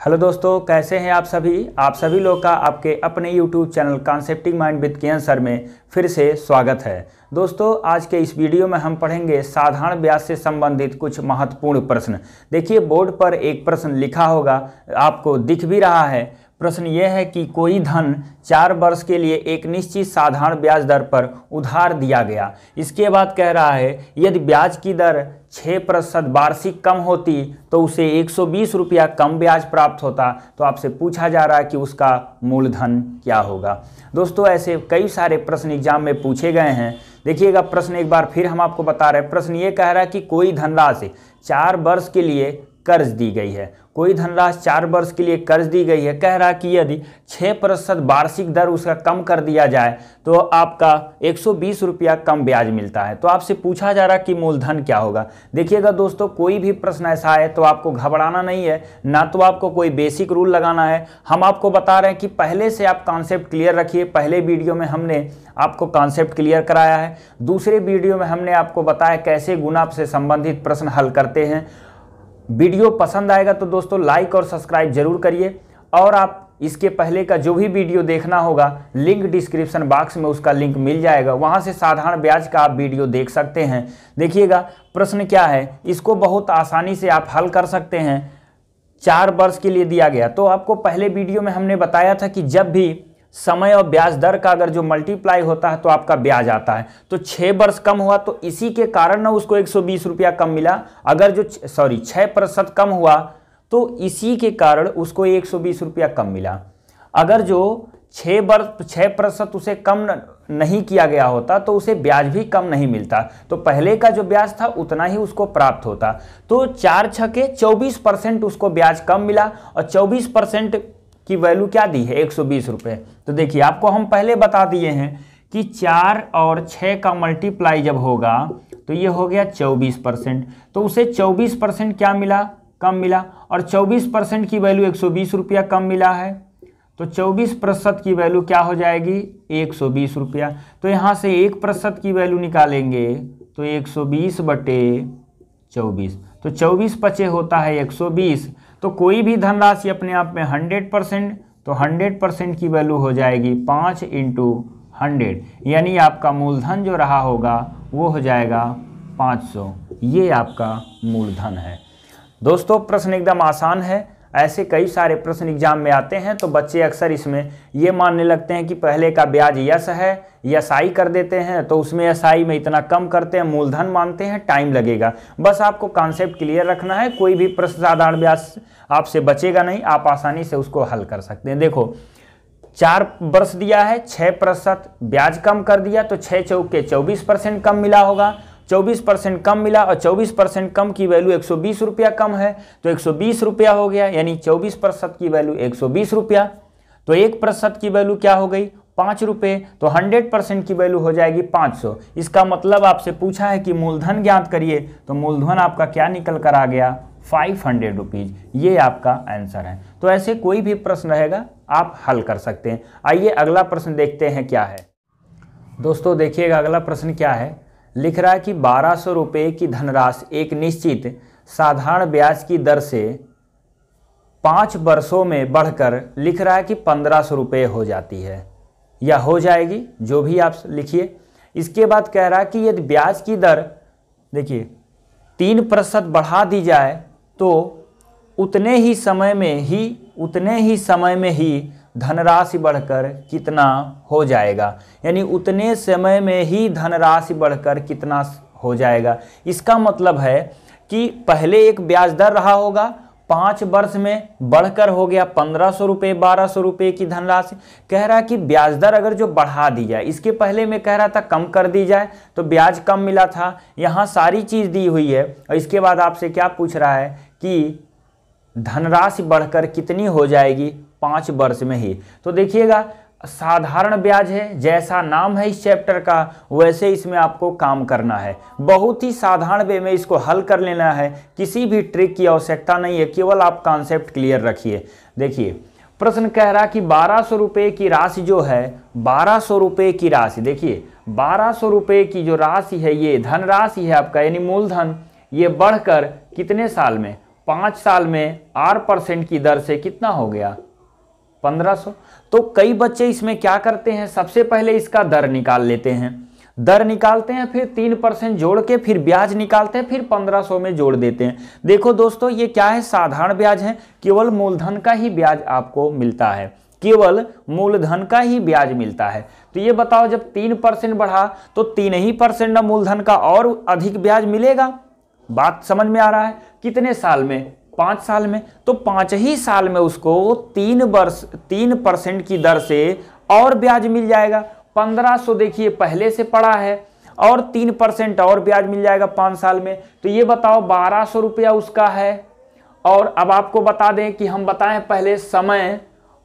Hello दोस्तों, कैसे हैं आप सभी लोग का आपके अपने YouTube channel concepting mind with Kiran sir में फिर से स्वागत है। दोस्तों, आज के इस वीडियो में हम पढ़ेंगे साधारण ब्याज से संबंधित कुछ महत्वपूर्ण प्रश्न। देखिए, बोर्ड पर एक प्रश्न लिखा होगा, आपको दिख भी रहा है। प्रश्न यह है कि कोई धन 4 वर्ष के लिए एक निश्चित साधारण ब्याज दर पर उधार दिया गया। इसके बाद कह रहा है यदि ब्याज की दर 6% वार्षिक कम होती तो उसे 120 रुपया कम ब्याज प्राप्त होता। तो आपसे पूछा जा रहा है कि उसका मूलधन क्या होगा। दोस्तों, ऐसे कई सारे प्रश्न एग्जाम में पूछे गए हैं। देखिएगा, प्रश्न एक बार फिर हम आपको बता रहे हैं। प्रश्न ये कह रहा है कि कोई धनराशि 4 वर्ष के लिए कर्ज दी गई है। कोई धनराशि 4 वर्ष के लिए कर्ज दी गई है। कह रहा है कि यदि 6% वार्षिक दर उसका कम कर दिया जाए तो आपका 120 रुपया कम ब्याज मिलता है। तो आपसे पूछा जा रहा है कि मूलधन क्या होगा। देखिएगा दोस्तों, कोई भी प्रश्न ऐसा है तो आपको घबराना नहीं है, ना तो आपको कोई बेसिक रूल लगाना है। हम आपको बता रहे हैं कि पहले से आप कॉन्सेप्ट क्लियर रखिए। पहले वीडियो में हमने आपको कॉन्सेप्ट क्लियर कराया है। दूसरे वीडियो में हमने आपको बताया कैसे गुणा से संबंधित प्रश्न हल करते हैं। वीडियो पसंद आएगा तो दोस्तों लाइक और सब्सक्राइब जरूर करिए। और आप इसके पहले का जो भी वीडियो देखना होगा, लिंक डिस्क्रिप्शन बॉक्स में उसका लिंक मिल जाएगा, वहां से साधारण ब्याज का आप वीडियो देख सकते हैं। देखिएगा, प्रश्न क्या है, इसको बहुत आसानी से आप हल कर सकते हैं। 4 वर्ष के लिए दिया गया, तो आपको पहले वीडियो में हमने बताया था कि जब भी समय और ब्याज दर का अगर जो मल्टीप्लाई होता है तो आपका ब्याज आता है। तो 6 वर्ष कम हुआ तो इसी के कारण ना उसको 120 रुपया कम मिला। अगर जो 6% कम हुआ तो इसी के कारण उसको 120 रुपया कम मिला। अगर जो 6% उसे कम नहीं किया गया होता तो उसे ब्याज भी कम नहीं मिलता। तो पहले का जो ब्याज था उतना ही उसको प्राप्त होता। तो 4 छके 24% उसको ब्याज कम मिला और 24% की वैल्यू क्या दी है, 120 रुपये। तो देखिए, आपको हम पहले बता दिए हैं कि 4 और 6 का मल्टीप्लाई जब होगा तो ये हो गया 24%। तो उसे 24% क्या मिला, कम मिला। और 24% की वैल्यू 120 रुपया कम मिला है। तो 24% की वैल्यू क्या हो जाएगी, 120 रुपया। तो यहाँ से 1% की वैल्यू निकालेंगे तो 120/24। तो 24 पचे होता है 120। तो कोई भी धनराशि अपने आप में 100%, तो 100% की वैल्यू हो जाएगी 5 × 100, यानी आपका मूलधन जो रहा होगा वो हो जाएगा 500। ये आपका मूलधन है। दोस्तों, प्रश्न एकदम आसान है। ऐसे कई सारे प्रश्न एग्जाम में आते हैं तो बच्चे अक्सर इसमें ये मानने लगते हैं कि पहले का ब्याज यस है, एसआई कर देते हैं, तो उसमें एसआई में इतना कम करते हैं, मूलधन मानते हैं, टाइम लगेगा। बस आपको कॉन्सेप्ट क्लियर रखना है। कोई भी प्रश्न साधारण ब्याज आपसे बचेगा नहीं, आप आसानी से उसको हल कर सकते हैं। देखो, 4 वर्ष दिया है, 6% ब्याज कम कर दिया तो 6 चौके 24% कम मिला होगा। 24% कम मिला और 24% कम की वैल्यू 120 रुपया कम है, तो 120 रुपया हो गया, यानी 24% की वैल्यू 120 रुपया। तो 1% की वैल्यू क्या हो गई, 5 रुपये। तो 100% की वैल्यू हो जाएगी 500। इसका मतलब आपसे पूछा है कि मूलधन ज्ञात करिए, तो मूलधन आपका क्या निकल कर आ गया, 500 रुपीज़। ये आपका आंसर है। तो ऐसे कोई भी प्रश्न रहेगा आप हल कर सकते हैं। आइए अगला प्रश्न देखते हैं क्या है। दोस्तों देखिएगा, अगला प्रश्न क्या है। लिख रहा है कि 1200 रुपये की धनराशि एक निश्चित साधारण ब्याज की दर से 5 वर्षों में बढ़कर लिख रहा है कि 1500 रुपये हो जाती है या हो जाएगी, जो भी आप लिखिए। इसके बाद कह रहा है कि यदि ब्याज की दर देखिए 3% बढ़ा दी जाए तो उतने ही समय में ही धनराशि बढ़कर कितना हो जाएगा, यानी उतने समय में ही धनराशि बढ़कर कितना हो जाएगा। इसका मतलब है कि पहले एक ब्याज दर रहा होगा, 5 वर्ष में बढ़कर हो गया 1500 रुपये, 1200 रुपये की धनराशि। कह रहा है कि ब्याज दर अगर जो बढ़ा दी जाए, इसके पहले में कह रहा था कम कर दी जाए तो ब्याज कम मिला था। यहाँ सारी चीज़ दी हुई है और इसके बाद आपसे क्या पूछ रहा है कि धनराशि बढ़कर कितनी हो जाएगी 5 वर्ष में ही। तो देखिएगा, साधारण ब्याज है, जैसा नाम है इस चैप्टर का वैसे इसमें आपको काम करना है। बहुत ही साधारण वे में इसको हल कर लेना है, किसी भी ट्रिक की आवश्यकता नहीं है, केवल आप कॉन्सेप्ट क्लियर रखिए। देखिए, प्रश्न कह रहा कि 1200 रुपये की राशि जो है, 1200 रुपये की राशि, देखिए 1200 रुपये की जो राशि है ये धनराशि है आपका, यानी मूलधन, ये बढ़कर कितने साल में, 5 साल में R% की दर से कितना हो गया 1500। तो कई बच्चे इसमें क्या करते हैं, सबसे पहले इसका दर निकाल लेते हैं, दर निकालते हैं, फिर 3% जोड़ के फिर ब्याज निकालते हैं, फिर 1500 में जोड़ देते हैं। देखो दोस्तों ये क्या है, साधारण ब्याज है, केवल मूलधन का ही ब्याज आपको मिलता है, केवल मूलधन का ही ब्याज मिलता है। तो ये बताओ जब 3% बढ़ा तो 3% मूलधन का और अधिक ब्याज मिलेगा। बात समझ में आ रहा है। कितने साल में, 5 साल में। तो 5 ही साल में उसको 3% की दर से और ब्याज मिल जाएगा। 1500 देखिए पहले से पड़ा है और 3% और ब्याज मिल जाएगा 5 साल में। तो ये बताओ 1200 रुपया उसका है। और अब आपको बता दें कि हम बताएं पहले समय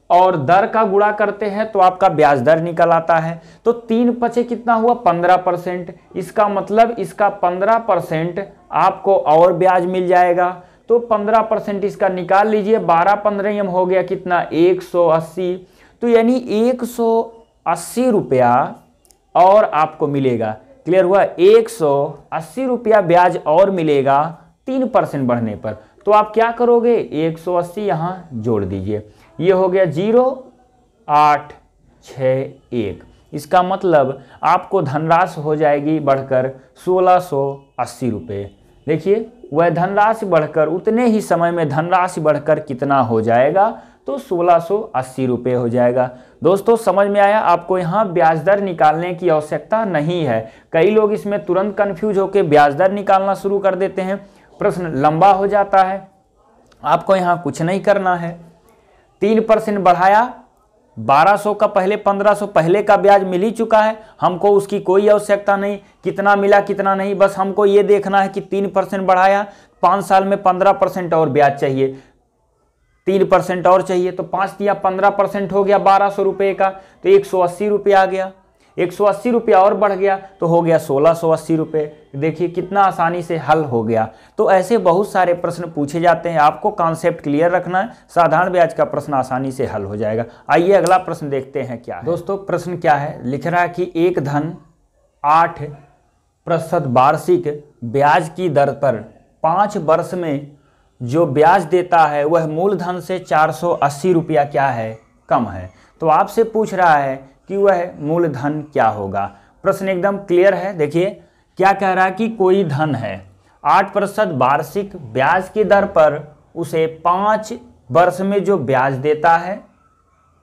और दर का गुणा करते हैं तो आपका ब्याज दर निकल आता है। तो 3 पचे कितना हुआ 15%। इसका मतलब इसका 15% आपको और ब्याज मिल जाएगा। तो 15% इसका निकाल लीजिए, 12-15 हो गया कितना 180। तो यानी 180 रुपया और आपको मिलेगा। क्लियर हुआ, 180 रुपया ब्याज और मिलेगा 3% बढ़ने पर। तो आप क्या करोगे, 180 यहाँ जोड़ दीजिए, ये हो गया 0,861। इसका मतलब आपको धनराशि हो जाएगी बढ़कर 1680 रुपये। देखिए वह धनराशि बढ़कर उतने ही समय में धनराशि बढ़कर कितना हो जाएगा, तो 1680 रुपये हो जाएगा। दोस्तों समझ में आया, आपको यहाँ ब्याज दर निकालने की आवश्यकता नहीं है। कई लोग इसमें तुरंत कंफ्यूज होकर ब्याज दर निकालना शुरू कर देते हैं, प्रश्न लंबा हो जाता है। आपको यहाँ कुछ नहीं करना है, 3% बढ़ाया, 1200 का पहले 1500 पहले का ब्याज मिल ही चुका है, हमको उसकी कोई आवश्यकता नहीं कितना मिला कितना नहीं, बस हमको ये देखना है कि 3% बढ़ाया, 5 साल में 15% और ब्याज चाहिए, 3% और चाहिए, तो 5 दिया 15% हो गया 1200 रुपये का, तो 180 रुपये आ गया, 180 रुपया और बढ़ गया तो हो गया 1680 रुपये। देखिए कितना आसानी से हल हो गया। तो ऐसे बहुत सारे प्रश्न पूछे जाते हैं, आपको कॉन्सेप्ट क्लियर रखना है, साधारण ब्याज का प्रश्न आसानी से हल हो जाएगा। आइए अगला प्रश्न देखते हैं क्या है। दोस्तों प्रश्न क्या है, लिख रहा है कि एक धन 8% वार्षिक ब्याज की दर पर 5 वर्ष में जो ब्याज देता है वह मूलधन से 480 रुपया क्या है, कम है। तो आपसे पूछ रहा है कि वह मूलधन क्या होगा। प्रश्न एकदम क्लियर है। देखिए क्या कह रहा है कि कोई धन है 8% वार्षिक ब्याज की दर पर उसे 5 वर्ष में जो ब्याज देता है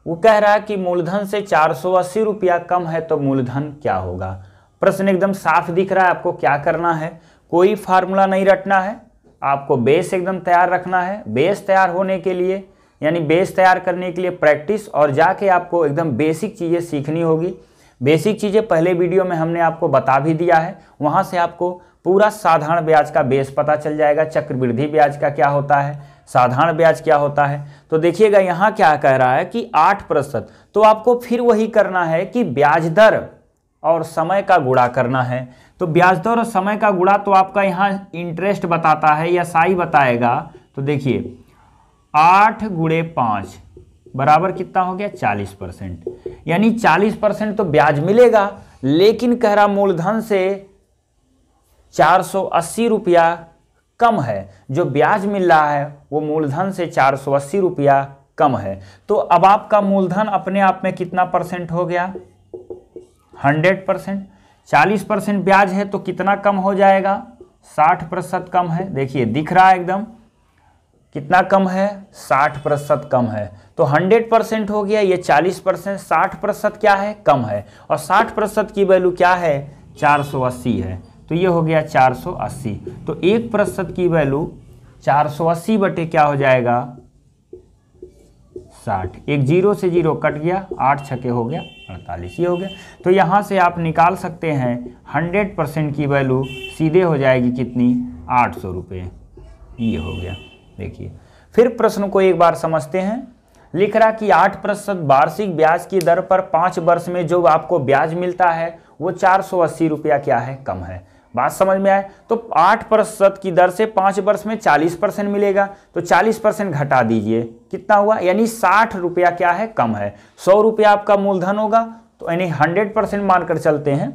वो कह रहा है कि मूलधन से 480 रुपया कम है, तो मूलधन क्या होगा। प्रश्न एकदम साफ दिख रहा है। आपको क्या करना है, कोई फार्मूला नहीं रटना है, आपको बेस एकदम तैयार रखना है। बेस तैयार होने के लिए यानी बेस तैयार करने के लिए प्रैक्टिस और जाके आपको एकदम बेसिक चीज़ें सीखनी होगी। बेसिक चीज़ें पहले वीडियो में हमने आपको बता भी दिया है, वहाँ से आपको पूरा साधारण ब्याज का बेस पता चल जाएगा। चक्रवृद्धि ब्याज का क्या होता है, साधारण ब्याज क्या होता है। तो देखिएगा यहाँ क्या कह रहा है कि 8%, तो आपको फिर वही करना है कि ब्याज दर और समय का गुणा करना है। तो ब्याज दर और समय का गुणा तो आपका यहाँ इंटरेस्ट बताता है या साई बताएगा। तो देखिए 8 × 5 बराबर कितना हो गया 40%, यानी 40% तो ब्याज मिलेगा, लेकिन कह रहा मूलधन से 480 रुपया कम है। जो ब्याज मिल रहा है वो मूलधन से 480 रुपया कम है। तो अब आपका मूलधन अपने आप में कितना परसेंट हो गया 100%। 40% ब्याज है तो कितना कम हो जाएगा 60% कम है। देखिए दिख रहा है एकदम कितना कम है 60% कम है। तो 100% हो गया, ये 40%, 60% क्या है कम है, और 60% की वैल्यू क्या है 480 है। तो ये हो गया 480। तो 1% की वैल्यू 480 बटे क्या हो जाएगा 60। एक 0 से 0 कट गया, 8 छके हो गया 48, ये हो गया। तो यहाँ से आप निकाल सकते हैं 100% की वैल्यू सीधे हो जाएगी कितनी 800 रुपये, ये हो गया। देखिए फिर प्रश्न को एक बार समझते हैं। लिख रहा कि 8% वार्षिक ब्याज की दर पर 5 वर्ष में जो आपको ब्याज मिलता है वो 480 रुपया क्या है कम है। बात समझ में आए। तो 8% की दर से 5 वर्ष में 40% मिलेगा, तो 40% घटा दीजिए कितना हुआ, यानी 60 रुपया क्या है कम है। 100 रुपया आपका मूलधन होगा, तो यानी 100% मानकर चलते हैं,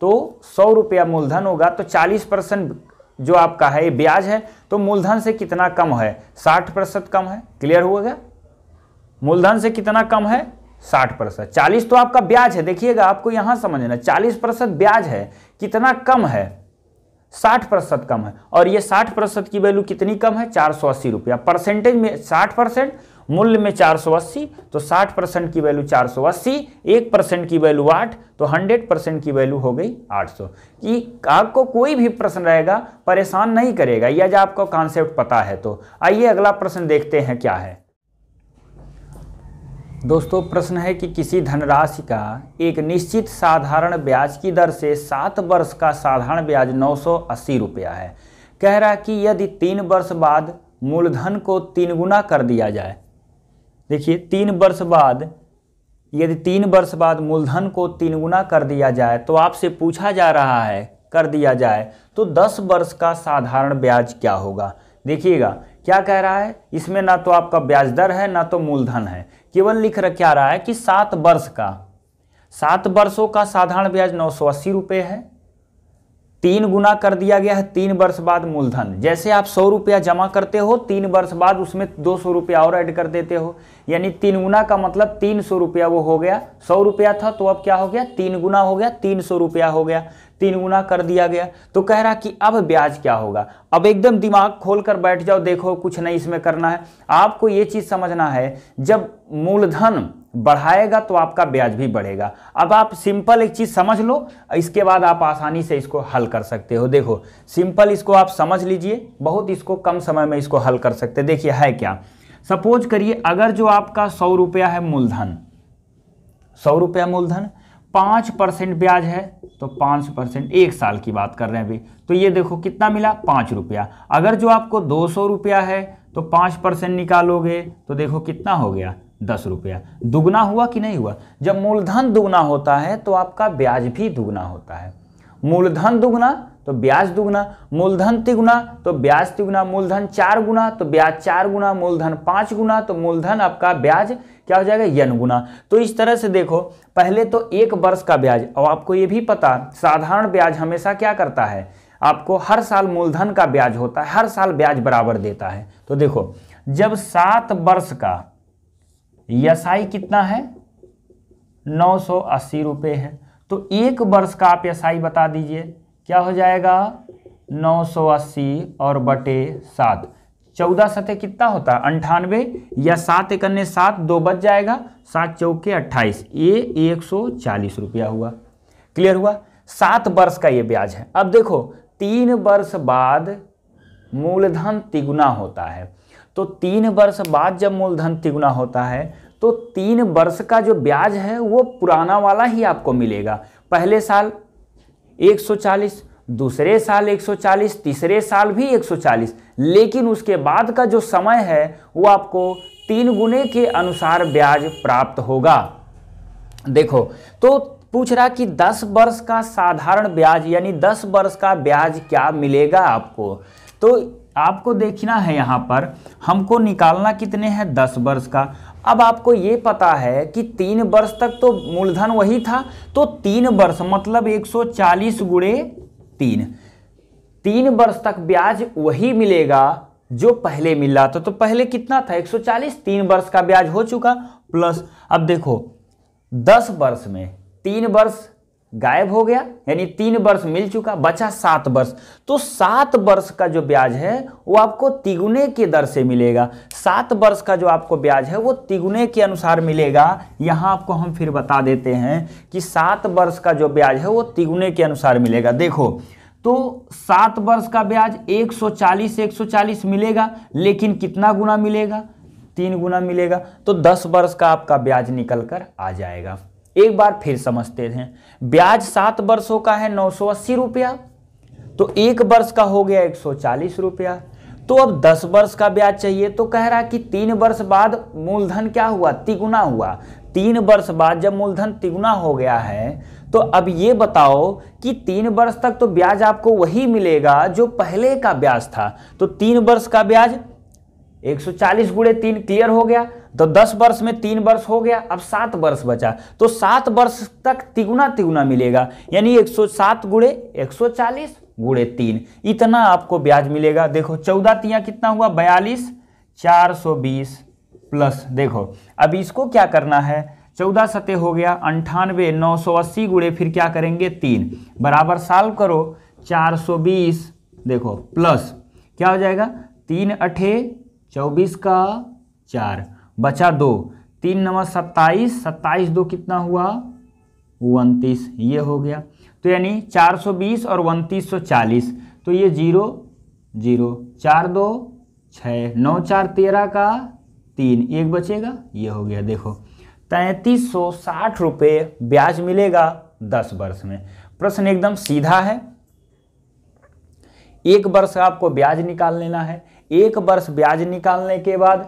तो 100 रुपया मूलधन होगा, तो 40% जो आपका है ये ब्याज है, तो मूलधन से कितना कम है? 60% कम है। क्लियर हो गया? मूलधन से कितना कम है? 60%। 40 तो आपका ब्याज है, देखिएगा आपको यहां समझना, 40% ब्याज है, कितना कम है? 60% कम है। और ये 60% की वैल्यू कितनी कम है? 480 रुपया। परसेंटेज में 60%, मूल्य में 480, तो 60% की वैल्यू 480, 1% की वैल्यू 8, तो 100% की वैल्यू हो गई 800। कि आपको कोई भी प्रश्न रहेगा परेशान नहीं करेगा, यदि आपको कॉन्सेप्ट पता है तो। आइए अगला प्रश्न देखते हैं क्या है। दोस्तों प्रश्न है कि किसी धनराशि का एक निश्चित साधारण ब्याज की दर से 7 वर्ष का साधारण ब्याज 980 रुपया है। कह रहा है कि यदि 3 वर्ष बाद मूलधन को 3 गुना कर दिया जाए, देखिए 3 वर्ष बाद, यदि 3 वर्ष बाद मूलधन को 3 गुना कर दिया जाए, तो आपसे पूछा जा रहा है कर दिया जाए तो 10 वर्ष का साधारण ब्याज क्या होगा। देखिएगा क्या कह रहा है, इसमें ना तो आपका ब्याज दर है ना तो मूलधन है, केवल लिख क्या रहा है कि 7 वर्ष का, 7 वर्षों का साधारण ब्याज 980 रुपये है, 3 गुना कर दिया गया है 3 वर्ष बाद मूलधन। जैसे आप 100 रुपया जमा करते हो, 3 वर्ष बाद उसमें 200 रुपया और ऐड कर देते हो, यानी 3 गुना का मतलब 300 रुपया वो हो गया। 100 रुपया था तो अब क्या हो गया? 3 गुना हो गया, 300 रुपया हो गया, 3 गुना कर दिया गया। तो कह रहा कि अब ब्याज क्या होगा। अब एकदम दिमाग खोल कर बैठ जाओ, देखो कुछ नहीं इसमें करना है, आपको ये चीज समझना है, जब मूलधन बढ़ाएगा तो आपका ब्याज भी बढ़ेगा। अब आप सिंपल एक चीज समझ लो, इसके बाद आप आसानी से इसको हल कर सकते हो। देखो सिंपल इसको आप समझ लीजिए, बहुत इसको कम समय में इसको हल कर सकते हैं। देखिए है क्या, सपोज करिए अगर जो आपका 100 रुपया है मूलधन, 100 रुपया मूलधन, 5% ब्याज है, तो 5%, 1 साल की बात कर रहे हैं अभी, तो ये देखो कितना मिला? 5 रुपया। अगर जो आपको 200 रुपया है तो 5% निकालोगे तो देखो कितना हो गया? 10 रुपया। दुगना हुआ कि नहीं हुआ? जब मूलधन दुगना होता है तो आपका ब्याज भी दुगना होता है। मूलधन दुगना तो ब्याज दुगना, मूलधन तिगुना तो ब्याज तिगुना, मूलधन 4 गुना तो ब्याज 4 गुना, मूलधन 5 गुना तो मूलधन आपका ब्याज क्या हो जाएगा? n गुना। तो इस तरह से देखो, पहले तो 1 वर्ष का ब्याज, और आपको ये भी पता साधारण ब्याज हमेशा क्या करता है, आपको हर साल मूलधन का ब्याज होता है, हर साल ब्याज बराबर देता है। तो देखो जब 7 वर्ष का एसआई कितना है? 980 रुपये है, तो 1 वर्ष का आप एसआई बता दीजिए, क्या हो जाएगा? 980 और बटे 7, 14 सतह कितना होता है? 98, या 7 एकन्ने 7, 2 बच जाएगा, 7 चौके 28, ये 140 रुपया हुआ। क्लियर हुआ? 7 वर्ष का ये ब्याज है। अब देखो 3 वर्ष बाद मूलधन तिगुना होता है, तो 3 वर्ष बाद जब मूलधन तिगुना होता है तो 3 वर्ष का जो ब्याज है वो पुराना वाला ही आपको मिलेगा। पहले साल 140, दूसरे साल 140, तीसरे साल भी 140, लेकिन उसके बाद का जो समय है वो आपको 3 गुने के अनुसार ब्याज प्राप्त होगा। देखो तो पूछ रहा कि 10 वर्ष का साधारण ब्याज, यानी 10 वर्ष का ब्याज क्या मिलेगा आपको। तो आपको देखना है यहाँ पर, हमको निकालना कितने हैं? 10 वर्ष का। अब आपको ये पता है कि 3 वर्ष तक तो मूलधन वही था, तो 3 वर्ष मतलब 140 गुणे 3, 3 वर्ष तक ब्याज वही मिलेगा जो पहले मिल रहा था। तो पहले कितना था? 140, 3 वर्ष का ब्याज हो चुका, प्लस अब देखो 10 वर्ष में 3 वर्ष गायब हो गया, यानी 3 वर्ष मिल चुका, बचा 7 वर्ष। तो 7 वर्ष का जो ब्याज है वो आपको तिगुने के दर से मिलेगा। 7 वर्ष का जो आपको ब्याज है वो तिगुने के अनुसार मिलेगा। यहाँ आपको हम फिर बता देते हैं कि 7 वर्ष का जो ब्याज है वो तिगुने के अनुसार मिलेगा। देखो तो 7 वर्ष का ब्याज 140 मिलेगा, लेकिन कितना गुना मिलेगा? 3 गुना मिलेगा। तो 10 वर्ष का आपका ब्याज निकल कर आ जाएगा। एक बार फिर समझते हैं, ब्याज 7 वर्षों का है 980 रुपया, तो 1 वर्ष का हो गया 140 रुपया। तो अब 10 वर्ष का ब्याज चाहिए, तो कह रहा कि 3 वर्ष बाद मूलधन क्या हुआ? तिगुना हुआ। 3 वर्ष बाद जब मूलधन तिगुना हो गया है, तो अब ये बताओ कि 3 वर्ष तक तो ब्याज आपको वही मिलेगा जो पहले का ब्याज था। तो 3 वर्ष का ब्याज 140 गुणे 3, क्लियर हो गया। तो 10 वर्ष में 3 वर्ष हो गया, अब 7 वर्ष बचा, तो 7 वर्ष तक तिगुना तिगुना मिलेगा, यानी 107 गुणे 140 गुणे 3, इतना आपको ब्याज मिलेगा। देखो 14 तिया कितना हुआ 42, 420 प्लस, देखो अब इसको क्या करना है, 14 सते हो गया 98, 980 गुणे फिर क्या करेंगे 3 बराबर सॉल्व करो 420, देखो प्लस क्या हो जाएगा 3 अठे 24 का 4 बचा 2, 3 नवा 27, 27 2 कितना हुआ 29, ये हो गया। तो यानी 420 और 2940, तो ये 0 0, 4 2 6, 9 4 13 का 3, 1 बचेगा, ये हो गया। देखो 3360 रुपये ब्याज मिलेगा 10 वर्ष में। प्रश्न एकदम सीधा है। 1 वर्ष आपको ब्याज निकाल लेना है। 1 वर्ष ब्याज निकालने के बाद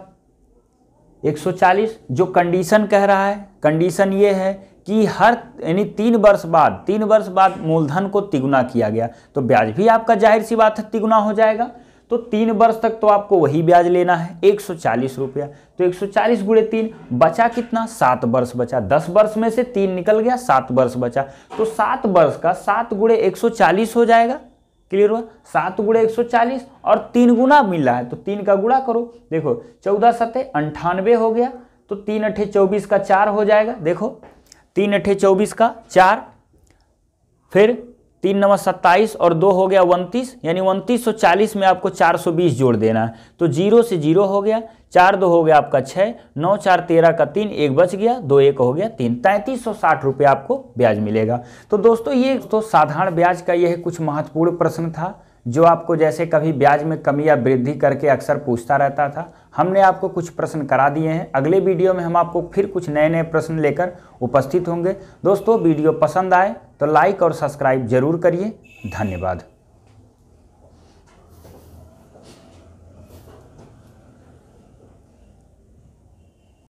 140, जो कंडीशन कह रहा है, कंडीशन ये है कि हर यानी 3 वर्ष बाद मूलधन को तिगुना किया गया, तो ब्याज भी आपका जाहिर सी बात है तिगुना हो जाएगा। तो 3 वर्ष तक तो आपको वही ब्याज लेना है 140 रुपया। तो 140 गुणे 3 बचा कितना 7 वर्ष बचा, 10 वर्ष में से 3 निकल गया, 7 वर्ष बचा। तो 7 वर्ष का 7 गुणे 140 हो जाएगा। क्लियर हुआ, 7 गुणे 140 और 3 गुना मिल रहा है तो 3 का गुणा करो। देखो 14 सते 98 हो गया, तो 3 अठे 24 का 4 हो जाएगा। देखो 3 अठे 24 का 4, फिर 3 नवा 27 और 2 हो गया 29, यानी 2940 में आपको 420 जोड़ देना है। तो 0 से 0 हो गया, 4 2 हो गया आपका 6, 9 4 13 का 3, 1 बच गया, 2 1 हो गया 3, 3360 रुपये आपको ब्याज मिलेगा। तो दोस्तों ये तो साधारण ब्याज का यह कुछ महत्वपूर्ण प्रश्न था, जो आपको जैसे कभी ब्याज में कमी या वृद्धि करके अक्सर पूछता रहता था। हमने आपको कुछ प्रश्न करा दिए हैं। अगले वीडियो में हम आपको फिर कुछ नए नए प्रश्न लेकर उपस्थित होंगे। दोस्तों वीडियो पसंद आए तो लाइक और सब्सक्राइब जरूर करिए। धन्यवाद।